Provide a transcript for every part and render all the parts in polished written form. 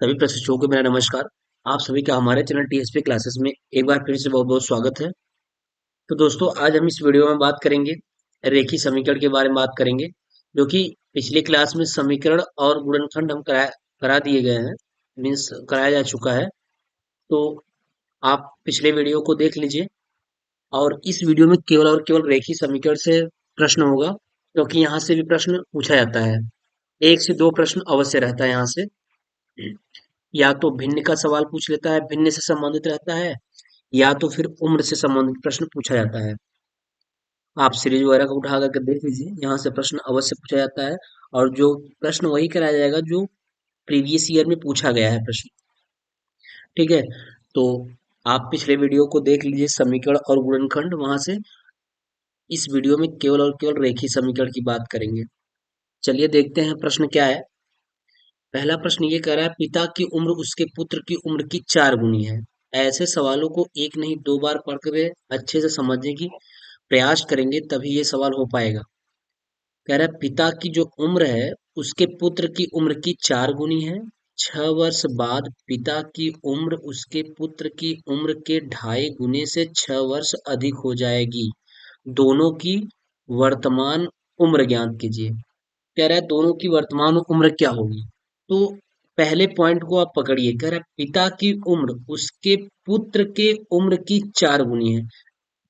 सभी प्रशिक्षुओं को मेरा नमस्कार। आप सभी का हमारे चैनल टीएसपी क्लासेस में एक बार फिर से बहुत बहुत स्वागत है। तो दोस्तों, आज हम इस वीडियो में बात करेंगे रेखीय समीकरण के बारे में बात करेंगे, जो कि पिछली क्लास में समीकरण और गुणनखंड हम करा दिए गए हैं, मीन्स कराया जा चुका है। तो आप पिछले वीडियो को देख लीजिए और इस वीडियो में केवल और केवल रेखीय समीकरण से प्रश्न होगा, क्योंकि यहाँ से भी प्रश्न पूछा जाता है। एक से दो प्रश्न अवश्य रहता है यहाँ से। या तो भिन्न का सवाल पूछ लेता है, भिन्न से संबंधित रहता है, या तो फिर उम्र से संबंधित प्रश्न पूछा जाता है। आप सीरीज वगैरह को उठा करके देख लीजिए, यहाँ से प्रश्न अवश्य पूछा जाता है। और जो प्रश्न वही कराया जाएगा जो प्रीवियस ईयर में पूछा गया है प्रश्न। ठीक है, तो आप पिछले वीडियो को देख लीजिए, समीकरण और गुणनखंड। वहां से इस वीडियो में केवल और केवल रेखीय समीकरण की बात करेंगे। चलिए देखते हैं प्रश्न क्या है। पहला प्रश्न ये कह रहा है, पिता की उम्र उसके पुत्र की उम्र की 4 गुनी है। ऐसे सवालों को एक नहीं दो बार पढ़कर अच्छे से समझने की प्रयास करेंगे, तभी ये सवाल हो पाएगा। कह रहा है, पिता की जो उम्र है उसके पुत्र की उम्र की 4 गुनी है। 6 वर्ष बाद पिता की उम्र उसके पुत्र की उम्र के 2.5 गुने से 6 वर्ष अधिक हो जाएगी। दोनों की वर्तमान उम्र ज्ञात कीजिए। कह रहा है दोनों की वर्तमान उम्र क्या होगी। तो पहले पॉइंट को आप पकड़िए। कह रहा है पिता की उम्र उसके पुत्र के उम्र की 4 गुनी है।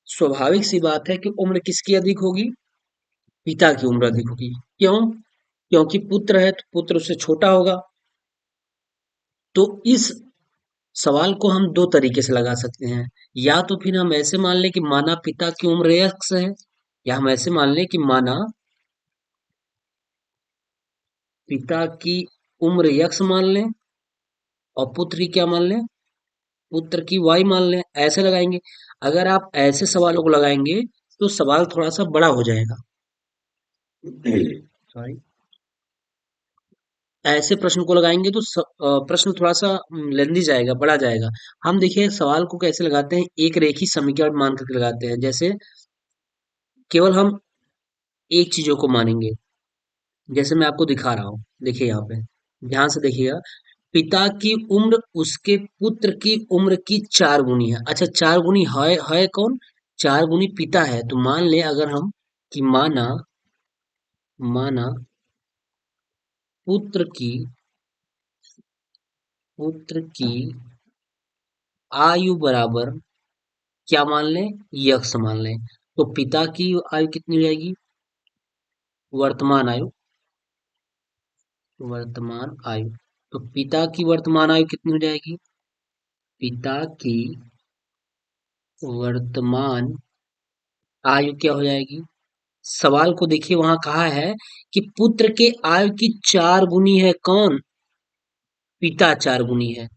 स्वाभाविक सी बात है कि उम्र किसकी अधिक होगी? पिता की उम्र अधिक होगी। क्यों? क्योंकि पुत्र है तो पुत्र उससे छोटा होगा। तो इस सवाल को हम दो तरीके से लगा सकते हैं। या तो फिर हम ऐसे मान लें कि माना पिता की उम्र x है, या हम ऐसे मान लें कि माना पिता की उम्र x मान लें और पुत्र की क्या मान लें? पुत्र की y मान लें। ऐसे लगाएंगे। अगर आप ऐसे सवालों को लगाएंगे तो सवाल थोड़ा सा बड़ा हो जाएगा। सॉरी, ऐसे प्रश्न को लगाएंगे तो प्रश्न थोड़ा सा लेंदी जाएगा, बड़ा जाएगा। हम देखिए सवाल को कैसे लगाते हैं, एक रेखीय समीकरण मान करके लगाते हैं। जैसे केवल हम एक चीजों को मानेंगे। जैसे मैं आपको दिखा रहा हूँ, देखिए यहाँ पे ध्यान से देखिएगा। पिता की उम्र उसके पुत्र की उम्र की 4 गुनी है। अच्छा, 4 गुनी है कौन? 4 गुनी पिता है। तो मान ले अगर हम कि माना माना पुत्र की पुत्र की आयु बराबर क्या मान लें? यक्स मान लें। तो पिता की आयु कितनी हो जाएगी? वर्तमान आयु। वर्तमान आयु। तो पिता की वर्तमान आयु कितनी हो जाएगी? पिता की वर्तमान आयु क्या हो जाएगी? सवाल को देखिए, वहां कहा है कि पुत्र के आयु की 4 गुनी है। कौन? पिता 4 गुनी है।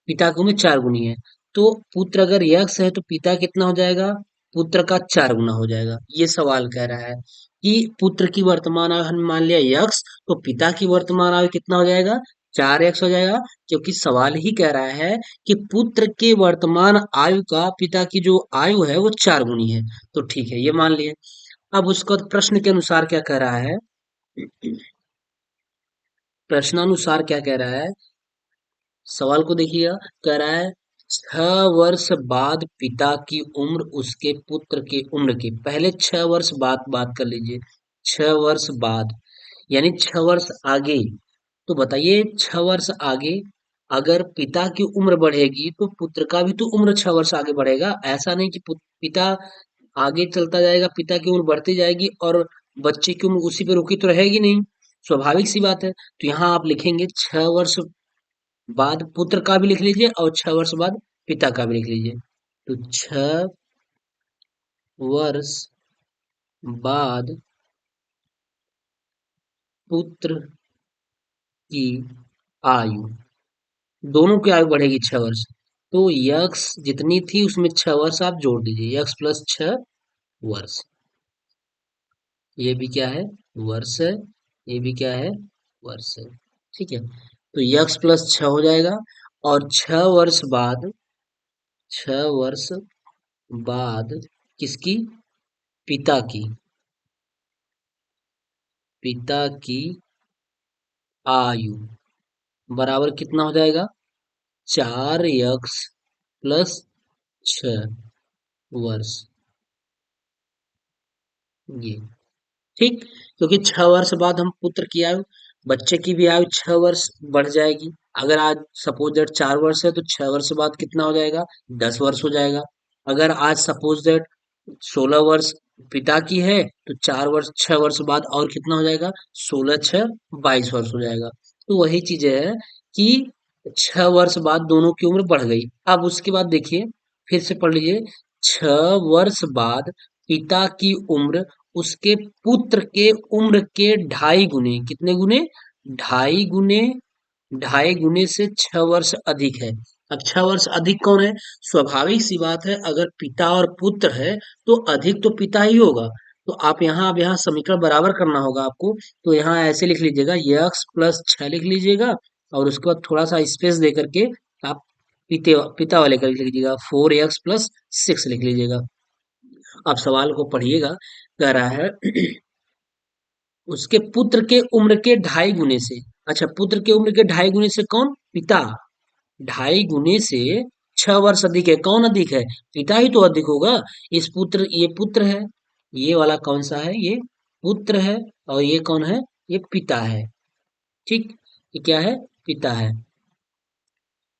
पिता की उम्र 4 गुनी है। तो पुत्र अगर यक्स है तो पिता कितना हो जाएगा? पुत्र का 4 गुना हो जाएगा। ये सवाल कह रहा है कि पुत्र की वर्तमान आयु हमने मान लिया यक्स, तो पिता की वर्तमान आयु कितना हो जाएगा? 4x हो जाएगा। क्योंकि सवाल ही कह रहा है कि पुत्र के वर्तमान आयु का पिता की जो आयु है वो 4 गुनी है। तो ठीक है, ये मान लिए। अब उसका प्रश्न के अनुसार क्या कह रहा है? प्रश्नानुसार क्या कह रहा है? सवाल को देखिएगा। कह रहा है 6 वर्ष बाद पिता की उम्र उसके पुत्र की उम्र की, पहले 6 वर्ष बाद बात कर लीजिए। 6 वर्ष बाद यानी 6 वर्ष आगे। तो बताइए, 6 वर्ष आगे अगर पिता की उम्र बढ़ेगी तो पुत्र का भी तो उम्र 6 वर्ष आगे बढ़ेगा। ऐसा नहीं कि पिता आगे चलता जाएगा, पिता की उम्र बढ़ती जाएगी और बच्चे की उम्र उसी पे रुकी तो रहेगी नहीं। स्वाभाविक सी बात है। तो यहाँ आप लिखेंगे 6 वर्ष बाद पुत्र का भी लिख लीजिए और 6 वर्ष बाद पिता का भी लिख लीजिए। तो 6 वर्ष बाद पुत्र की आयु, दोनों की आयु बढ़ेगी 6 वर्ष। तो यक्स जितनी थी उसमें 6 वर्ष आप जोड़ दीजिए, यक्स प्लस 6 वर्ष। ये भी क्या है? वर्ष है। ये भी क्या है? वर्ष है। ठीक है, तो यक्स प्लस 6 हो जाएगा। और 6 वर्ष बाद, 6 वर्ष बाद किसकी? पिता की। पिता की आयु बराबर कितना हो जाएगा? 4x प्लस 6 वर्ष। ये ठीक, क्योंकि 6 वर्ष बाद हम पुत्र की आयु, बच्चे की भी आयु 6 वर्ष बढ़ जाएगी। अगर आज सपोज दैट 4 वर्ष है तो 6 वर्ष बाद कितना हो जाएगा? 10 वर्ष हो जाएगा। अगर आज सपोज दैट 16 वर्ष पिता की है तो 4 वर्ष 6 वर्ष बाद और कितना हो जाएगा? 16 6 22 वर्ष हो जाएगा। तो वही चीज है कि 6 वर्ष बाद दोनों की उम्र बढ़ गई। अब उसके बाद देखिए, फिर से पढ़ लीजिए। 6 वर्ष बाद पिता की उम्र उसके पुत्र के उम्र के 2.5 गुने, कितने गुने? 2.5 गुने, 2.5 गुने से 6 वर्ष अधिक है। अब 6 वर्ष अधिक कौन है? स्वाभाविक सी बात है, अगर पिता और पुत्र है तो अधिक तो पिता ही होगा। तो आप यहाँ, अब यहाँ समीकरण बराबर करना होगा आपको। तो यहाँ ऐसे लिख लीजिएगा, यक्स प्लस 6 लिख लीजिएगा, और उसके बाद थोड़ा सा स्पेस दे करके आप पिता वाले का लिख लीजिएगा, 4x प्लस 6 लिख लीजिएगा। आप सवाल को पढ़िएगा, कह रहा है उसके पुत्र के उम्र के 2.5 गुने से। अच्छा, पुत्र के उम्र के 2.5 गुने से कौन? पिता। 2.5 गुने से 6 वर्ष अधिक है, कौन अधिक है? पिता ही तो अधिक होगा। इस पुत्र, ये पुत्र है, ये वाला कौन सा है? ये पुत्र है, और ये कौन है? ये पिता है। ठीक, ये क्या है? पिता है।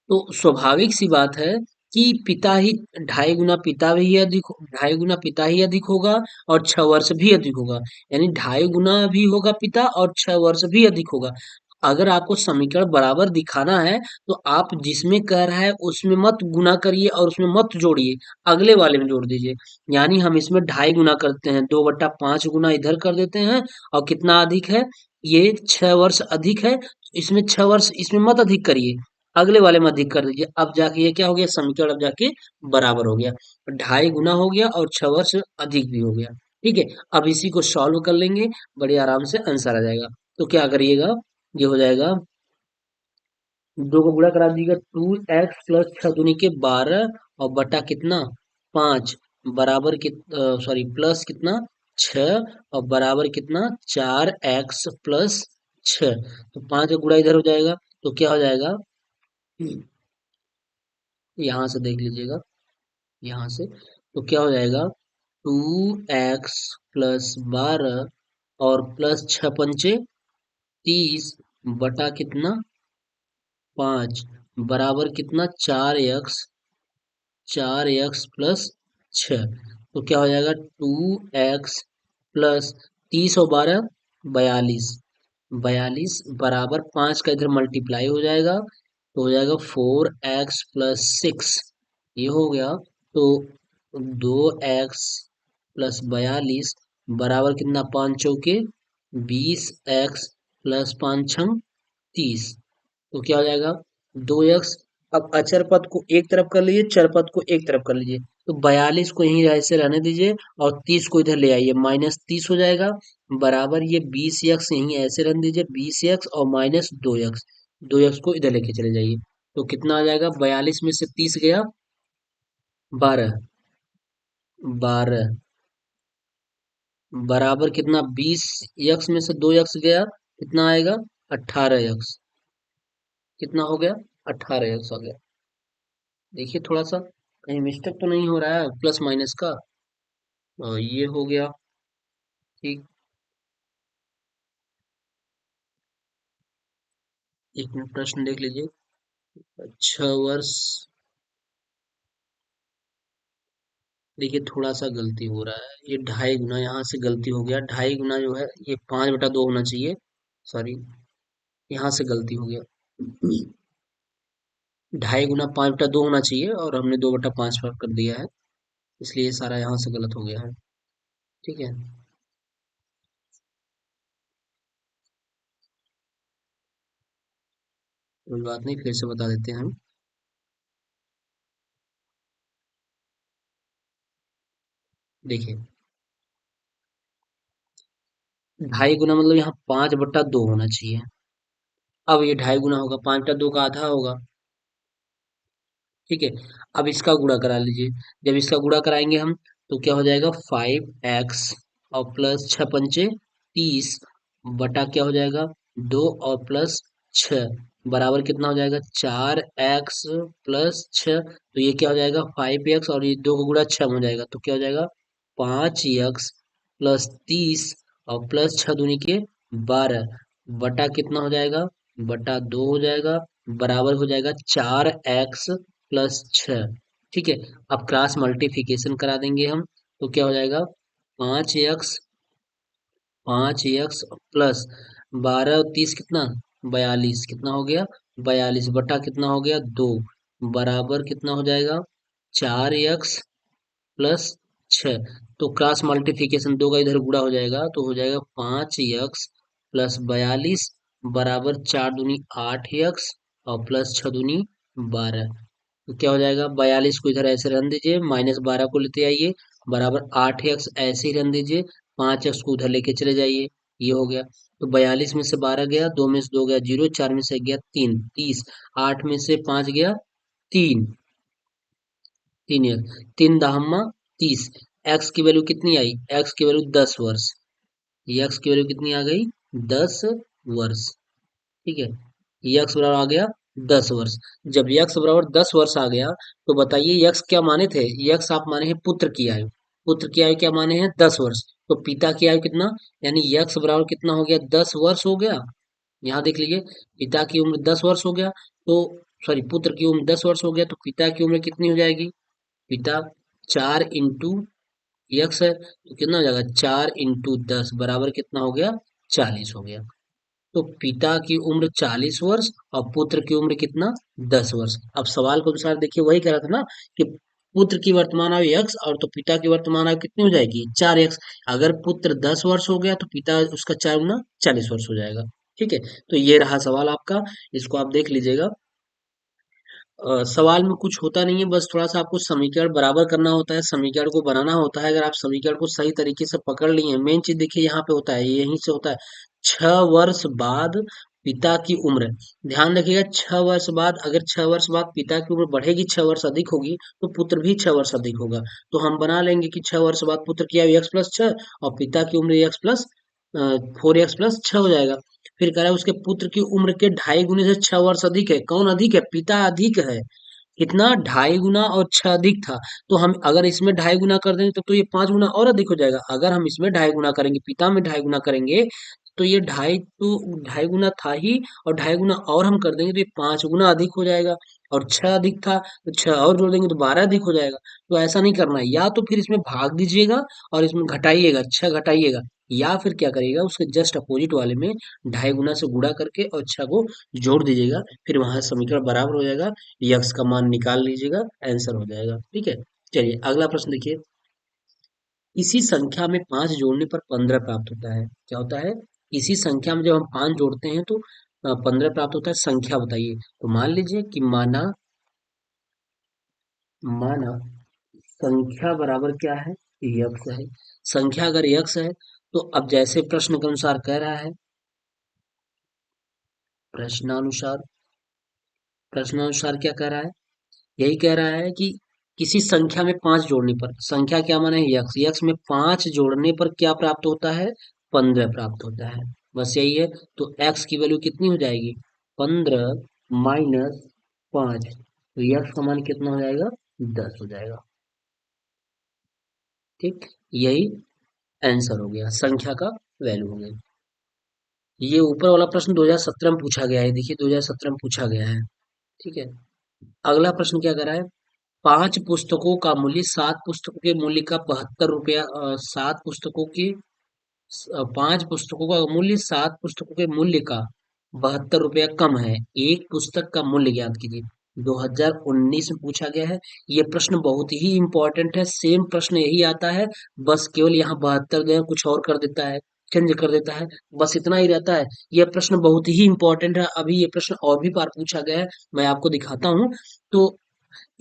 तो स्वाभाविक सी बात है कि पिता ही 2.5 गुना पिता भी अधिक, 2.5 गुना पिता ही अधिक होगा, और 6 वर्ष भी अधिक होगा। यानी 2.5 गुना भी होगा पिता, और 6 वर्ष भी अधिक होगा। अगर आपको समीकरण बराबर दिखाना है तो आप जिसमें कह रहा है उसमें मत गुना करिए और उसमें मत जोड़िए, अगले वाले में जोड़ दीजिए। यानी हम इसमें 2.5 गुना करते हैं, 2/5 गुना इधर कर देते हैं, और कितना अधिक है? ये 6 वर्ष अधिक है। इसमें 6 वर्ष इसमें मत अधिक करिए, अगले वाले में अधिक कर दीजिए। अब जाके ये क्या हो गया? समीकरण अब जाके बराबर हो गया। 2.5 गुना हो गया और 6 वर्ष अधिक भी हो गया। ठीक है, अब इसी को सॉल्व कर लेंगे, बड़े आराम से आंसर आ जाएगा। तो क्या करिएगा, ये हो जाएगा, दो को गुणा करा दीजिएगा, 2x प्लस 6 दूनी के 12, और बटा कितना? 5, बराबर सॉरी प्लस कितना? 6, और बराबर कितना? 4x plus 6। तो 5 का गुणा इधर हो जाएगा, तो क्या हो जाएगा? यहाँ से देख लीजिएगा, यहाँ से तो क्या हो जाएगा? 2x प्लस 12 और प्लस 6 पंचे 30, बटा कितना? 5, बराबर कितना? 4x तो क्या हो जाएगा? 2x प्लस 30 और 12 42, 42 बराबर 5 का इधर मल्टीप्लाई हो जाएगा, तो हो जाएगा 4x प्लस 6। ये हो गया। तो 2x प्लस 42 बराबर कितना? 5 चौके 20x प्लस 5 छंग 30। तो क्या हो जाएगा? 2x। अब अचर पद को एक तरफ कर लीजिए, चर पद को एक तरफ कर लीजिए। तो 42 को यहीं ऐसे रहने दीजिए, और 30 को इधर ले आइए, -30 हो जाएगा, बराबर ये 20x यहीं ऐसे रहने दीजिए, 20x और -2x, 2x को इधर लेके चले जाइए। तो कितना आ जाएगा? 42 में से 30 गया, 12, 12 बराबर कितना? 20x में से 2x गया, कितना आएगा? 18x। कितना हो गया? 18x हो गया। देखिए थोड़ा सा कहीं मिस्टेक तो नहीं हो रहा है प्लस माइनस का। ये हो गया। ठीक, एक मिनट प्रश्न देख लीजिए। 6 वर्ष, देखिए थोड़ा सा गलती हो रहा है, ये 2.5 गुना यहाँ से गलती हो गया। 2.5 गुना जो है ये 5/2 होना चाहिए, सॉरी, यहाँ से गलती हो गया। 2.5 गुना 5/2 होना चाहिए, और हमने 2/5 पर कर दिया है, इसलिए ये सारा यहाँ से गलत हो गया है। ठीक है, कोई बात नहीं, फिर से बता देते हैं हम। देखिए, 2.5 गुना मतलब यहाँ 5/2 होना चाहिए। अब ये 2.5 गुना होगा, 5/2 का आधा होगा। ठीक है, अब इसका गुणा करा लीजिए। जब इसका गुणा कराएंगे हम, तो क्या हो जाएगा? 5x और प्लस 6 पंचे 30, बटा क्या हो जाएगा? 2 और प्लस छ बराबर कितना हो जाएगा 4x+6। तो ये क्या हो जाएगा 5x और ये 2 का गुणा 6 हो जाएगा तो क्या हो जाएगा 5x+30 और प्लस 6 दूनी के 12 बटा कितना हो जाएगा बटा 2 हो जाएगा बराबर हो जाएगा 4x+6। ठीक है। अब क्रॉस मल्टीप्लिकेशन करा देंगे हम तो क्या हो जाएगा 5x+12 कितना 42 कितना हो गया 42 बटा कितना हो गया 2 बराबर कितना हो जाएगा 4x+6। तो क्रॉस मल्टीप्लिकेशन 2 का इधर गुणा हो जाएगा तो हो जाएगा 5x+42 बराबर 4 दूनी 8x और प्लस 6 दूनी 12। तो क्या हो जाएगा 42 को इधर ऐसे रन दीजिए -12 को लेते आइए बराबर 8x ऐसे ही रन दीजिए 5x को उधर लेके चले जाइए ये हो गया। तो 42 में से 12 गया 2 में से 2 गया 0 4 में से 1 गया 3 30 8 में से 5 गया 3 3 3 दहम्मा 30। एक्स की वैल्यू कितनी आई एक्स की वैल्यू 10 वर्ष। ये एक्स की वैल्यू कितनी आ गई 10 वर्ष। ठीक है यक्स बराबर आ गया 10 वर्ष। जब यक्स बराबर 10 वर्ष आ गया तो बताइए यक्स क्या माने थे यक्स आप माने हैं पुत्र की आयु। पुत्र की आयु क्या माने हैं 10 वर्ष। तो पिता की आयु कितना यानी यक्स बराबर कितना हो गया 10 वर्ष हो गया। यहाँ देख लीजिए पिता की उम्र 10 वर्ष हो गया तो सॉरी पुत्र की उम्र 10 वर्ष हो गया तो पिता की उम्र कितनी हो जाएगी पिता 4 इंटू यक्स है तो कितना हो जाएगा 4 इंटू 10 बराबर कितना हो गया 40 हो गया। तो पिता की उम्र 40 वर्ष और पुत्र की उम्र कितना 10 वर्ष। अब सवाल के अनुसार देखिए वही कह रहा था ना कि पुत्र की वर्तमान आयु x और तो पिता की वर्तमान आयु कितनी हो जाएगी 4x। अगर पुत्र 10 वर्ष हो गया तो पिता उसका 4 गुना 40 वर्ष हो जाएगा। ठीक है तो ये रहा सवाल आपका इसको आप देख लीजिएगा। सवाल में कुछ होता नहीं है बस थोड़ा सा आपको समीकरण बराबर करना होता है समीकरण को बनाना होता है। अगर आप समीकरण को सही तरीके से पकड़ लिए मेन चीज देखिए यहाँ पे होता है यहीं से होता है 6 वर्ष बाद पिता की उम्र। ध्यान रखिएगा 6 वर्ष बाद अगर 6 वर्ष बाद पिता की उम्र बढ़ेगी 6 वर्ष अधिक होगी तो पुत्र भी 6 वर्ष अधिक होगा। तो हम बना लेंगे कि 6 वर्ष बाद पुत्र की आयु x+6 और पिता की उम्र x+4x+6 हो जाएगा। फिर कह रहा है उसके पुत्र की उम्र के 2.5 गुने से 6 वर्ष अधिक है। कौन अधिक है पिता अधिक है। कितना 2.5 गुना और 6 अधिक था। तो हम अगर इसमें 2.5 गुना कर देंगे तो ये 5 गुना और अधिक हो जाएगा। अगर हम इसमें 2.5 गुना करेंगे पिता में 2.5 गुना करेंगे तो ये 2.5 गुना था ही और 2.5 गुना और हम कर देंगे तो ये 5 गुना अधिक हो जाएगा। और 6 अधिक था तो 6 और जोड़ देंगे तो 12 अधिक हो जाएगा। तो ऐसा नहीं करना है या तो फिर इसमें भाग दीजिएगा और इसमें घटाइएगा 6 घटाइएगा या फिर क्या करिएगा उसके जस्ट अपोजिट वाले में 2.5 गुना से गुणा करके और 6 को जोड़ दीजिएगा फिर वहां समीकरण बराबर हो जाएगा। यक्स का मान निकाल लीजिएगा आंसर हो जाएगा। ठीक है चलिए अगला प्रश्न देखिए। इसी संख्या में 5 जोड़ने पर 15 प्राप्त होता है। क्या होता है इसी संख्या में जब हम 5 जोड़ते हैं तो 15 प्राप्त होता है। संख्या बताइए तो मान लीजिए कि माना माना संख्या बराबर क्या है यक्स है। संख्या अगर यक्स है तो अब जैसे प्रश्न के अनुसार कह रहा है प्रश्नानुसार प्रश्नानुसार क्या कह रहा है यही कह रहा है कि किसी संख्या में 5 जोड़ने पर संख्या क्या माने यक्स यक्स में 5 जोड़ने पर क्या प्राप्त होता है 15 प्राप्त होता है। बस यही है। तो एक्स की वैल्यू कितनी हो जाएगी 15 - 5 तो यक्स का मान कितना हो जाएगा 10 हो जाएगा। ठीक यही आंसर हो गया संख्या का वैल्यू हो गया। ये ऊपर वाला प्रश्न 2017 में पूछा गया है। देखिए 2017 में पूछा गया है। ठीक है अगला प्रश्न क्या कर रहा है 5 पुस्तकों का मूल्य 7 पुस्तकों के मूल्य का 72 रुपया 7 पुस्तकों की 5 पुस्तकों का मूल्य 7 पुस्तकों के मूल्य का 72 रुपया कम है। एक पुस्तक का मूल्य ज्ञात कीजिए। 2019 में पूछा गया है। ये प्रश्न बहुत ही इंपॉर्टेंट है। सेम प्रश्न यही आता है बस केवल यहाँ 72 जो है कुछ और कर देता है चेंज कर देता है बस इतना ही रहता है। यह प्रश्न बहुत ही इंपॉर्टेंट है। अभी ये प्रश्न और भी बार पूछा गया है मैं आपको दिखाता हूँ। तो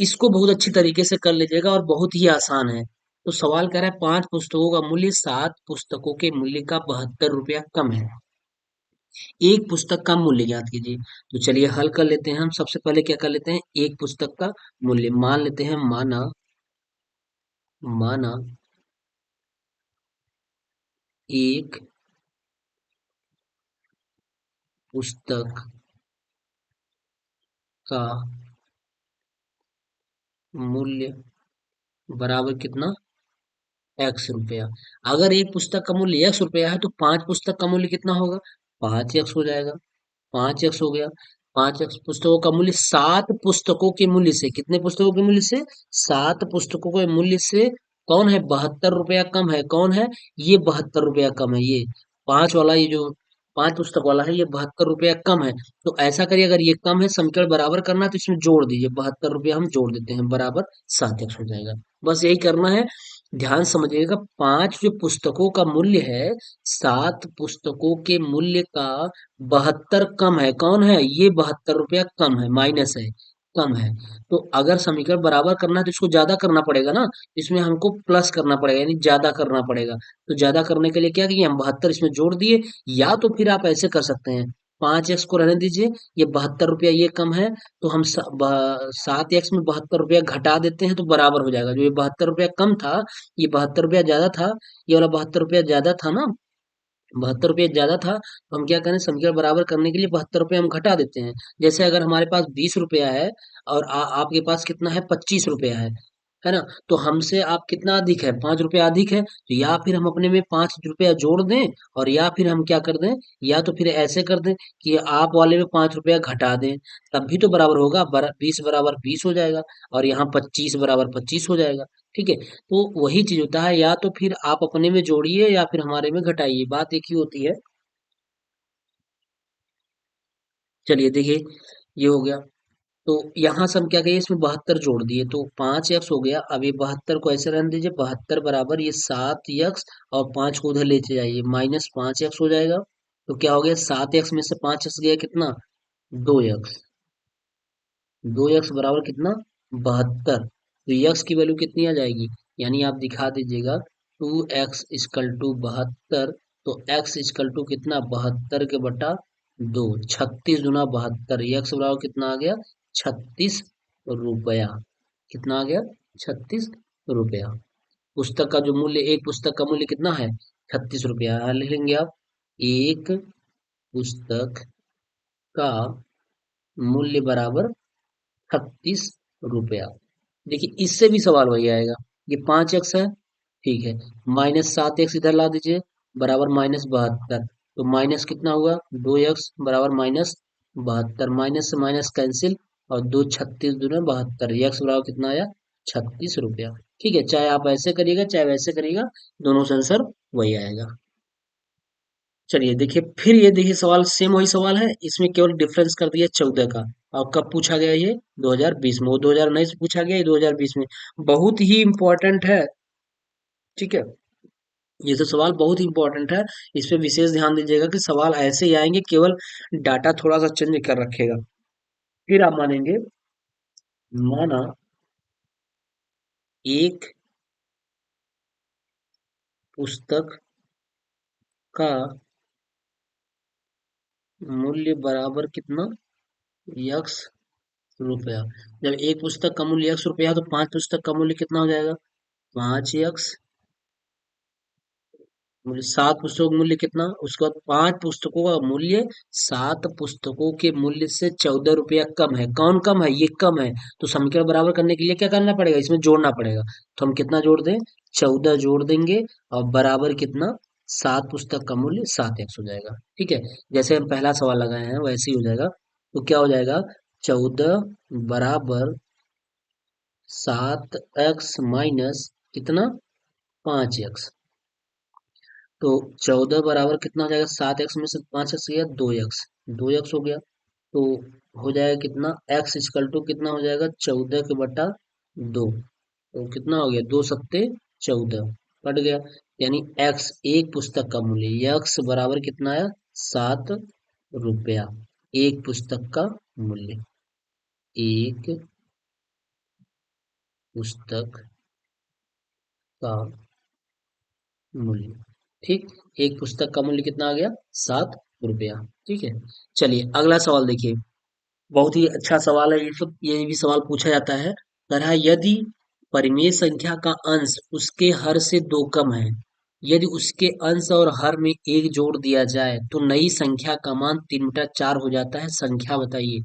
इसको बहुत अच्छी तरीके से कर लीजिएगा और बहुत ही आसान है। तो सवाल कह रहा है 5 पुस्तकों का मूल्य 7 पुस्तकों के मूल्य का 72 रुपया कम है। एक पुस्तक का मूल्य ज्ञात कीजिए। तो चलिए हल कर लेते हैं हम सबसे पहले क्या कर लेते हैं एक पुस्तक का मूल्य मान लेते हैं माना माना एक पुस्तक का मूल्य बराबर कितना, एक्स रुपया। अगर एक पुस्तक का मूल्य एक्स रुपया है तो पांच पुस्तक का मूल्य कितना होगा, पांच एक्स हो जाएगा। पांच एक्स हो गया। पांच एक्स पुस्तकों का मूल्य सात पुस्तकों के मूल्य से, कितने पुस्तकों के मूल्य से, सात पुस्तकों के मूल्य से कौन है, 72 रुपया कम है। कौन है, ये 72 रुपया कम है। ये पांच वाला, ये जो पांच पुस्तक वाला है, ये 72 रुपया कम है। तो ऐसा करिए, अगर ये कम है, समीकरण बराबर करना है, तो इसमें जोड़ दीजिए, 72 रुपया हम जोड़ देते हैं, बराबर सात एक्स हो जाएगा। बस यही करना है। ध्यान समझिएगा, पांच जो पुस्तकों का मूल्य है, सात पुस्तकों के मूल्य का 72 कम है। कौन है, ये 72 रुपया कम है, माइनस है, कम है। तो अगर समीकरण बराबर करना है तो इसको ज्यादा करना पड़ेगा ना, इसमें हमको प्लस करना पड़ेगा, यानी ज्यादा करना पड़ेगा। तो ज्यादा करने के लिए क्या किए, हम 72 इसमें जोड़ दिए। या तो फिर आप ऐसे कर सकते हैं, पांच एक्स को रहने दीजिए, ये 72 रुपया ये कम है, तो हम सात एक्स में 72 रुपया घटा देते हैं, तो बराबर हो जाएगा। जो ये 72 रुपया कम था, ये 72 रुपया ज्यादा था, ये वाला 72 रुपया ज्यादा था ना, 72 रुपये ज्यादा था, तो हम क्या करें, समीकरण बराबर करने के लिए 72 रुपये हम घटा देते हैं। जैसे अगर हमारे पास 20 रुपया है और आपके पास कितना है, 25 रुपया है ना, तो हमसे आप कितना अधिक है, 5 रुपया अधिक है, तो या फिर हम अपने में 5 रुपया जोड़ दें, और या फिर हम क्या कर दें, या तो फिर ऐसे कर दें कि आप वाले में 5 रुपया घटा दें, तब भी तो बराबर होगा, 20 बराबर 20 हो जाएगा, और यहाँ 25 बराबर 25 हो जाएगा। ठीक है, तो वही चीज होता है, या तो फिर आप अपने में जोड़िए या फिर हमारे में घटाइए, बात एक ही होती है। चलिए देखिए, ये हो गया। तो यहाँ से हम क्या करिए, इसमें 72 जोड़ दिए, तो पांच एक्स हो गया। अब ये 72 को ऐसे रहने दीजिए, 72 बराबर ये सात एक्स, और पांच को उधर लेते जाइए, -5 एक्स हो जाएगा। तो क्या हो गया, सात एक्स में से पांच एक्स गया कितना, दो एक्स। दो एक्स बराबर कितना, 72। तो एक्स की वैल्यू कितनी आ जाएगी, यानी आप दिखा दीजिएगा, 2x = 72। तो x = कितना, 72 के बटा दो, 36 × 72, एक्स बराबर कितना आ गया, 36 रुपया। कितना आ गया, 36 रुपया। पुस्तक का जो मूल्य, एक पुस्तक का मूल्य कितना है, 36 रुपया। यहाँ लिख लेंगे आप, एक पुस्तक का मूल्य बराबर 36 रुपया। देखिए, इससे भी सवाल वही आएगा, ये 5 एक्स है, ठीक है, -7 एक्स इधर ला दीजिए, बराबर -72। तो माइनस कितना हुआ, 2 एक्स बराबर -72, माइनस से माइनस कैंसिल, और दो, 36 × 72, एक्स बराबर कितना आया, 36 रुपया। ठीक है, चाहे आप ऐसे करिएगा चाहे वैसे करिएगा, दोनों से आंसर वही आएगा। चलिए देखिए, फिर ये देखिए, सवाल सेम वही सवाल है, इसमें केवल डिफरेंस कर दिया 14 का। और कब पूछा गया, ये 2020 में, वो 2019 में पूछा गया, ये 2020 में। बहुत ही इंपॉर्टेंट है। ठीक है, ये तो सवाल बहुत ही इंपॉर्टेंट है, इस पे विशेष ध्यान दीजिएगा कि सवाल ऐसे ही आएंगे, केवल डाटा थोड़ा सा चेंज कर रखेगा, फिर आप मानेंगे। माना एक पुस्तक का मूल्य बराबर कितना, यक्स रुपया। जब एक पुस्तक का मूल्य यक्स रुपया है, तो पांच पुस्तक का मूल्य कितना हो जाएगा, 5 एक्स। मूल्य सात पुस्तकों का मूल्य कितना, उसके बाद पांच पुस्तकों का मूल्य सात पुस्तकों के मूल्य से 14 रुपया कम है। कौन कम है, ये कम है। तो समीकरण बराबर करने के लिए क्या करना पड़ेगा, इसमें जोड़ना पड़ेगा। तो हम कितना जोड़ दें, 14 जोड़ देंगे, और बराबर कितना, सात पुस्तक का मूल्य 7 एक्स हो जाएगा। ठीक है, जैसे हम पहला सवाल लगाए हैं वैसे ही हो जाएगा। तो क्या हो जाएगा, 14 बराबर 7 एक्स माइनस कितना, 5 एक्स। तो 14 बराबर कितना हो जाएगा, 7 एक्स में से 5 एक्स गया, 2 एक्स। 2 एक्स हो गया, तो हो जाएगा कितना, एक्स इक्वल टू कितना हो जाएगा, 14 के बटा दो। तो कितना हो गया, दो सत्ते 14, कट गया। यानी एक्स, एक पुस्तक का मूल्य, एक्स बराबर कितना आया, 7 रुपया। एक पुस्तक का मूल्य, एक पुस्तक का मूल्य। ठीक, एक पुस्तक का मूल्य कितना आ गया, 7 रुपया। ठीक है, चलिए अगला सवाल देखिए, बहुत ही अच्छा सवाल है, ये भी सवाल पूछा जाता है। तरह, यदि परिमेय संख्या का अंश उसके हर से दो कम है, यदि उसके अंश और हर में एक जोड़ दिया जाए तो नई संख्या का मान 3 बटा 4 हो जाता है, संख्या बताइए।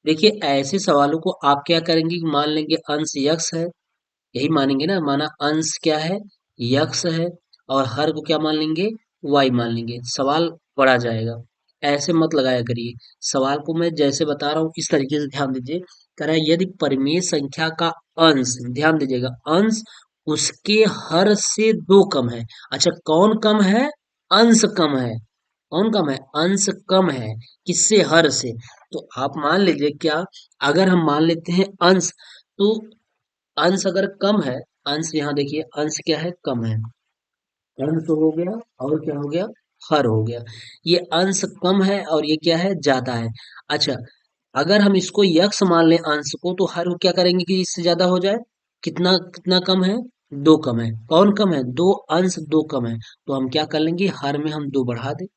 देखिए ऐसे सवालों को आप क्या करेंगे कि मान लेंगे अंश यक्स है, यही मानेंगे ना, माना अंश क्या है, यक्स है, और हर को क्या मान लेंगे, वाई मान लेंगे, सवाल पढ़ा जाएगा। ऐसे मत लगाया करिए, सवाल को मैं जैसे बता रहा हूँ इस तरीके से ध्यान दीजिए। कह रहा है यदि परिमेय संख्या का अंश, ध्यान दीजिएगा, अंश उसके हर से दो कम है। अच्छा कौन कम है, अंश कम है, कौन कम है, अंश कम है, किससे, हर से। तो आप मान लीजिए क्या, अगर हम मान लेते हैं अंश, तो अंश अगर कम है, अंश यहाँ देखिए अंश क्या है, कम है, अंश तो हो गया, और क्या हो गया, हर हो गया। ये अंश कम है और ये क्या है, ज्यादा है। अच्छा अगर हम इसको यक्स मान लें अंश को, तो हर को क्या करेंगे कि इससे ज्यादा हो जाए, कितना कितना कम है, दो कम है, कौन कम है, दो, अंश दो कम है, तो हम क्या कर लेंगे, हर में हम दो बढ़ा दें,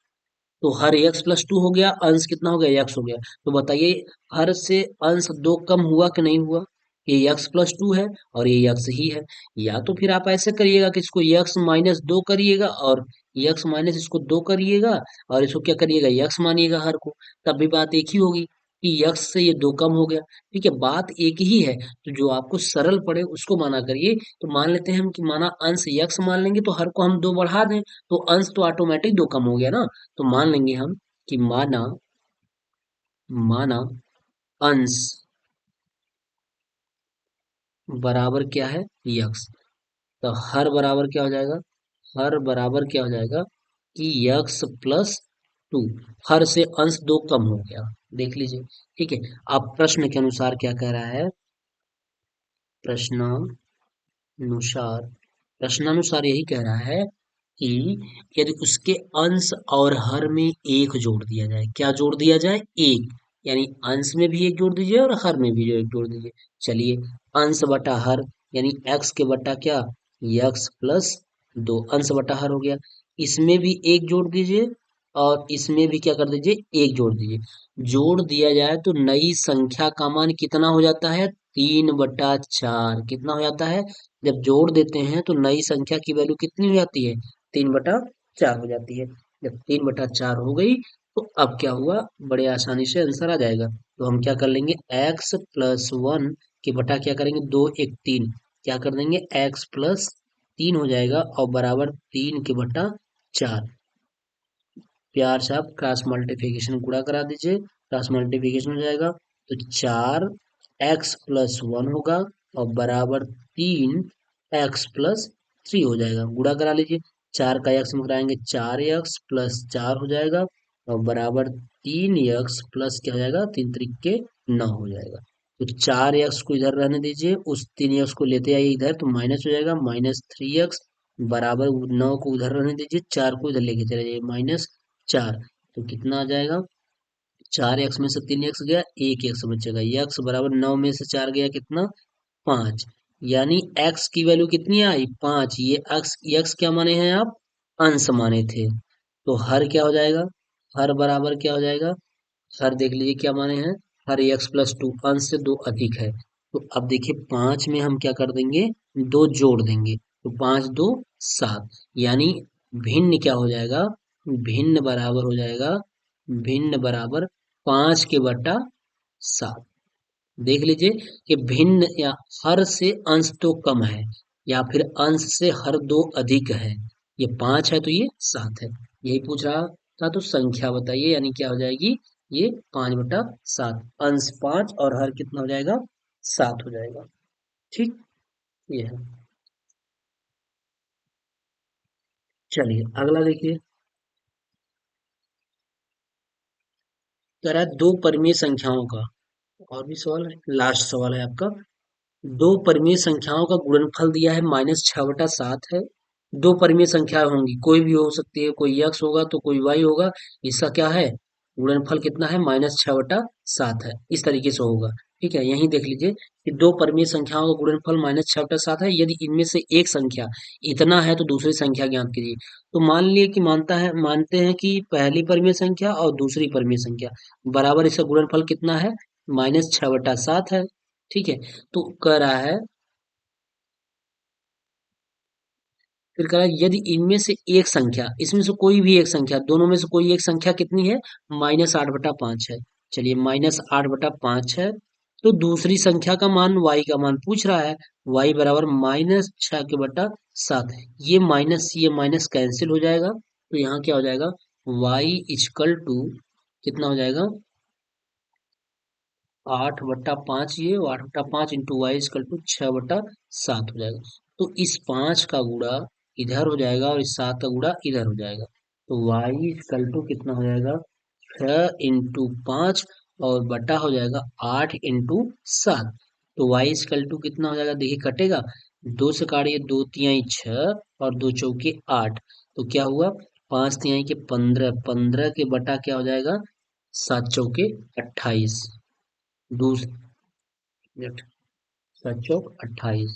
तो हर एक्स प्लस टू हो गया, अंश कितना हो गया, यक्स हो गया। तो बताइए हर से अंश दो कम हुआ कि नहीं हुआ, ये यक्स प्लस टू है और ये यक्स ही है। या तो फिर आप ऐसे करिएगा कि इसको यक्स माइनस दो करिएगा, और यक्स माइनस इसको दो करिएगा, और इसको क्या करिएगा, यक्स मानिएगा हर को, तब भी बात एक ही होगी कि यक्स से ये दो कम हो गया। ठीक है, बात एक ही है, तो जो आपको सरल पड़े उसको माना करिए। तो मान लेते हैं हम कि माना अंश यक्स मान लेंगे, तो हर को हम दो बढ़ा दें, तो अंश तो ऑटोमेटिक दो कम हो गया ना। तो मान लेंगे हम कि माना, माना अंश बराबर क्या है, यक्स, तो हर बराबर क्या हो जाएगा, हर बराबर क्या हो जाएगा कि यक्स प्लस टू, हर से अंश दो कम हो गया, देख लीजिए। ठीक है, अब प्रश्न के अनुसार क्या कह रहा है, प्रश्नानुसार, प्रश्नानुसार यही कह रहा है कि यदि उसके अंश और हर में एक जोड़ दिया जाए, क्या जोड़ दिया जाए, एक, यानी अंश में भी एक जोड़ दीजिए और हर में भी जो एक जोड़ दीजिए। चलिए, अंश बटा हर, यानी एक्स के बटा क्या, एक्स प्लस दो, अंश बटा हर हो गया। इसमें भी एक जोड़ दीजिए और इसमें भी क्या कर दीजिए, एक जोड़ दीजिए। जोड़ दिया जाए तो नई संख्या का मान कितना हो जाता है, 3/4, कितना हो जाता है, जब जोड़ देते हैं तो नई संख्या की वैल्यू कितनी हो जाती है, 3/4 हो जाती है। जब 3/4 हो गई, तो अब क्या हुआ, बड़े आसानी से आंसर आ जाएगा। तो हम क्या कर लेंगे, x प्लस वन के बटा क्या करेंगे, दो एक तीन, क्या कर देंगे, x प्लस तीन हो जाएगा, और बराबर तीन के बटा चार। प्यार से आप क्रॉस मल्टीप्लिकेशन गुणा करा दीजिए, क्रॉस मल्टीप्लिकेशन हो जाएगा, तो चार एक्स प्लस वन होगा, और बराबर तीन एक्स प्लस थ्री हो जाएगा, गुणा करा लीजिए। चार का एक्स में कराएंगे, चार एक्स प्लस चार हो जाएगा, और बराबर तीन एक्स प्लस क्या हो जाएगा, तीन त्रिक नौ हो जाएगा। तो चार एक्स को इधर रहने दीजिए, उस तीन एक्स को लेते आइए इधर, तो माइनस हो जाएगा, माइनस थ्री एक्स, बराबर नौ को उधर रहने दीजिए, चार को इधर लेके चले जाइए, माइनस चार। तो कितना आ जाएगा, चार एक्स में से तीन एक्स गया, एक एक्स बचेगा, एक्स बराबर नौ में से चार गया कितना, पाँच। यानी एक्स की वैल्यू कितनी आई, पाँच। ये एक्स क्या माने हैं आप, अंश माने थे। तो हर क्या हो जाएगा, हर बराबर क्या हो जाएगा, हर देख लीजिए क्या माने हैं, हर एक्स प्लस टू, अंश से दो अधिक है। तो अब देखिए पांच में हम क्या कर देंगे, दो जोड़ देंगे, तो पांच दो सात, यानी भिन्न क्या हो जाएगा, भिन्न बराबर हो जाएगा, भिन्न बराबर पांच के बटा सात। देख लीजिए कि भिन्न या हर से अंश तो कम है, या फिर अंश से हर दो अधिक है। ये पांच है तो ये सात है, यही पूछ रहा था। तो संख्या बताइए, यानी क्या हो जाएगी, ये 5/7, अंश पांच और हर कितना हो जाएगा, सात हो जाएगा। ठीक, ये है। चलिए अगला देखिए, कह रहा है दो परिमेय संख्याओं का, और भी सवाल है, लास्ट सवाल है आपका। दो परिमेय संख्याओं का गुणनफल दिया है, -6/7 है। दो परिमेय संख्या होंगी, कोई भी हो सकती है, कोई यक्स होगा तो कोई वाई होगा। इसका क्या है, गुणनफल कितना है, -6/7 है, इस तरीके से होगा। ठीक है, यही देख लीजिए कि दो परिमेय संख्याओं का गुणनफल -6/7 है, यदि इनमें से एक संख्या इतना है तो दूसरी संख्या ज्ञात कीजिए। तो मान लिए कि मानते हैं कि पहली परिमेय संख्या और दूसरी परिमेय संख्या बराबर, इसका गुणनफल कितना है, -6/7 है। ठीक है, तो कह रहा है, फिर कह रहा है यदि इनमें से एक संख्या, इसमें से कोई भी एक संख्या, दोनों में से कोई एक संख्या कितनी है, -8/5 है। चलिए -8/5 है। तो दूसरी संख्या का मान y का मान पूछ रहा है। y बराबर -6 के बटा 7 है। ये माइनस कैंसिल हो जाएगा। तो यहाँ क्या हो जाएगा, y इजकल टू कितना हो जाएगा, 8/5, ये 8/5 इंटू वाई इजकल टू 6/7 हो जाएगा। तो इस 5 का गुणा इधर हो जाएगा और इस 7 का गुणा इधर हो जाएगा। तो y इजकल टू कितना हो जाएगा, 6 इंटू 5 और बटा हो जाएगा 8 इंटू 7। तो y इजकल टू कितना हो जाएगा, देखिए कटेगा, दो से काटिए, 2 तिहाई 6 और 2 चौके 8। तो क्या हुआ, 5 तिहाई के 15, 15 के बटा क्या हो जाएगा, 7 चौके 28। दूस मिनट, 7 चौक 28,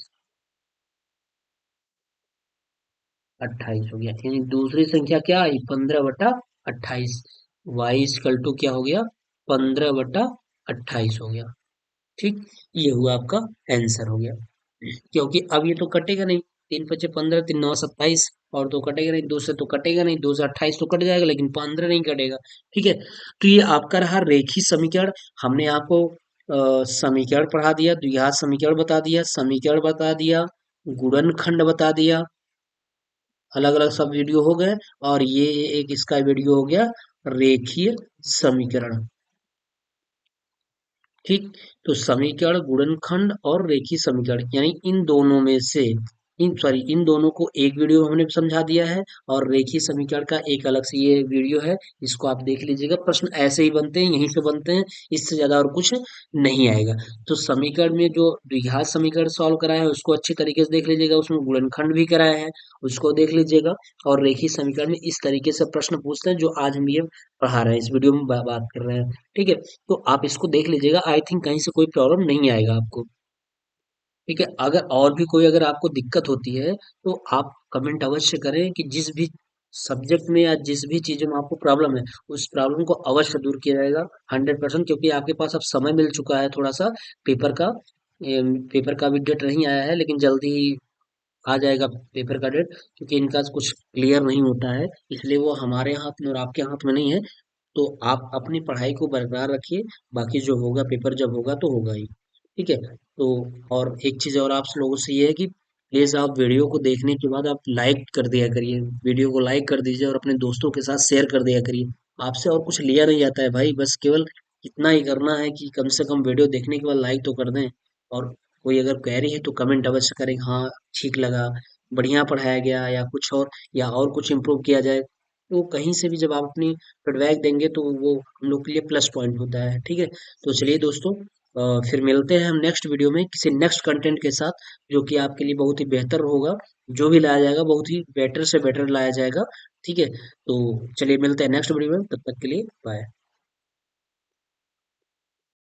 28 हो गया। यानी दूसरी संख्या क्या आई, 15/28। वाई इजकल टू क्या हो गया, 15/28 हो गया। ठीक, ये हुआ आपका आंसर हो गया। क्योंकि अब ये तो कटेगा नहीं, 3 × 5 = 15, 3 × 9 = 27, और तो कटेगा नहीं, 2 से तो कटेगा नहीं, 2 से 28 तो कट जाएगा, लेकिन 15 नहीं कटेगा। ठीक है, तो ये आपका रहा रेखी समीकरण। हमने आपको समीकरण पढ़ा दिया, द्विघात समीकरण बता दिया, समीकरण बता दिया, गुणनखंड बता दिया, अलग अलग सब वीडियो हो गए। और ये एक इसका वीडियो हो गया, रेखीय समीकरण। ठीक, तो समीकरण, गुणनखंड और रेखीय समीकरण, यानी इन दोनों में से इन दोनों को एक वीडियो में हमने समझा दिया है, और रेखीय समीकरण का एक अलग से ये वीडियो है, इसको आप देख लीजिएगा। प्रश्न ऐसे ही बनते हैं, यहीं से बनते हैं, इससे ज्यादा और कुछ नहीं आएगा। तो समीकरण में जो द्विघात समीकरण सॉल्व कराया है उसको अच्छी तरीके से देख लीजिएगा, उसमें गुणनखंड भी कराया है, उसको देख लीजिएगा। और रेखीय समीकरण में इस तरीके से प्रश्न पूछते हैं जो आज हम ये पढ़ा रहे हैं, इस वीडियो में बात कर रहे हैं। ठीक है, तो आप इसको देख लीजिएगा, आई थिंक कहीं से कोई प्रॉब्लम नहीं आएगा आपको। ठीक है, अगर और भी कोई अगर आपको दिक्कत होती है तो आप कमेंट अवश्य करें कि जिस भी सब्जेक्ट में या जिस भी चीज़ में आपको प्रॉब्लम है, उस प्रॉब्लम को अवश्य दूर किया जाएगा 100%। क्योंकि आपके पास अब समय मिल चुका है थोड़ा सा पेपर का। पेपर का भी डेट नहीं आया है, लेकिन जल्दी ही आ जाएगा पेपर का डेट। क्योंकि इनका कुछ क्लियर नहीं होता है, इसलिए वो हमारे हाथ में और आपके हाथ में नहीं है। तो आप अपनी पढ़ाई को बरकरार रखिए, बाकी जो होगा पेपर जब होगा तो होगा ही। ठीक है, तो और एक चीज़ और आप लोगों से ये है कि प्लीज़ आप वीडियो को देखने के बाद आप लाइक कर दिया करिए, वीडियो को लाइक कर दीजिए और अपने दोस्तों के साथ शेयर कर दिया करिए। आपसे और कुछ लिया नहीं जाता है भाई, बस केवल इतना ही करना है कि कम से कम वीडियो देखने के बाद लाइक तो कर दें। और कोई अगर क्वेरी है तो कमेंट अवश्य करें, हाँ ठीक लगा, बढ़िया पढ़ाया गया, या कुछ और, या और कुछ इम्प्रूव किया जाए। तो कहीं से भी जब आप अपनी फीडबैक देंगे तो वो हम लोग के लिए प्लस पॉइंट होता है। ठीक है, तो चलिए दोस्तों, फिर मिलते हैं हम नेक्स्ट वीडियो में किसी नेक्स्ट कंटेंट के साथ, जो कि आपके लिए बहुत ही बेहतर होगा। जो भी लाया जाएगा बहुत ही बेटर से बेटर लाया जाएगा। ठीक है, तो चलिए मिलते हैं नेक्स्ट वीडियो में, तब तक के लिए बाय।